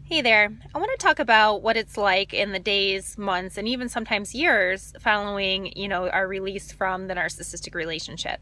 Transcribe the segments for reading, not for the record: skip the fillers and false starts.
Hey there. I want to talk about what it's like in the days, months, and even sometimes years following, our release from the narcissistic relationship.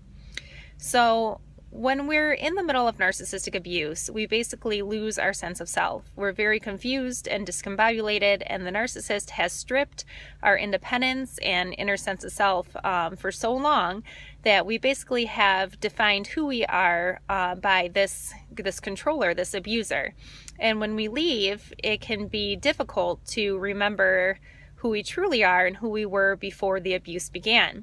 So, when we're in the middle of narcissistic abuse, we basically lose our sense of self. We're very confused and discombobulated, and the narcissist has stripped our independence and inner sense of self for so long that we basically have defined who we are by this controller, this abuser. And when we leave, it can be difficult to remember who we truly are and who we were before the abuse began.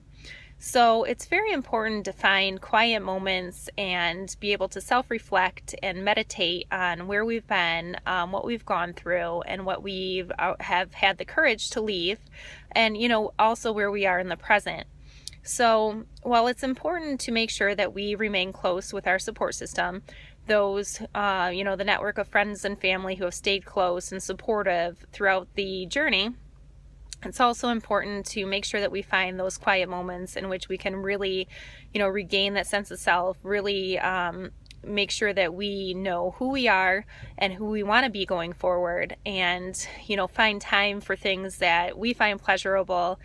So it's very important to find quiet moments and be able to self-reflect and meditate on where we've been, what we've gone through, and what we have had the courage to leave, and also where we are in the present. So while it's important to make sure that we remain close with our support system, those, the network of friends and family who have stayed close and supportive throughout the journey, it's also important to make sure that we find those quiet moments in which we can really, regain that sense of self, really make sure that we know who we are and who we want to be going forward, and, find time for things that we find pleasurable,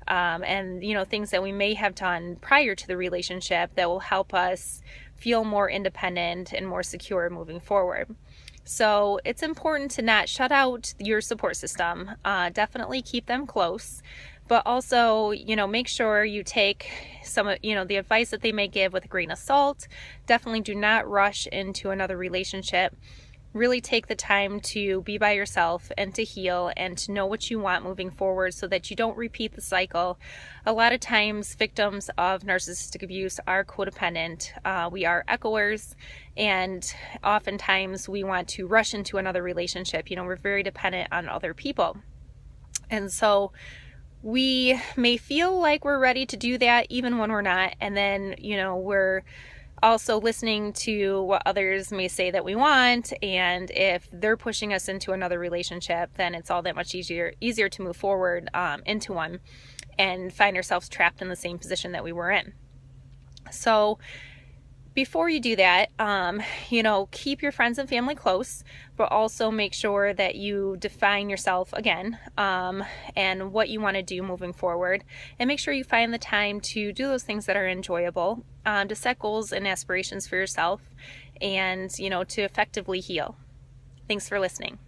and, things that we may have done prior to the relationship that will help us feel more independent and more secure moving forward. So it's important to not shut out your support system. Definitely keep them close, but also, make sure you take some, the advice that they may give with a grain of salt. Definitely do not rush into another relationship. Really take the time to be by yourself and to heal and to know what you want moving forward so that you don't repeat the cycle. A lot of times victims of narcissistic abuse are codependent. We are echoers, and oftentimes we want to rush into another relationship. We're very dependent on other people. And so we may feel like we're ready to do that even when we're not. And then, we're also listening to what others may say that we want, and if they're pushing us into another relationship, then it's all that much easier to move forward into one and find ourselves trapped in the same position that we were in. So before you do that, keep your friends and family close, but also make sure that you define yourself again, and what you want to do moving forward. And make sure you find the time to do those things that are enjoyable, to set goals and aspirations for yourself, and, to effectively heal. Thanks for listening.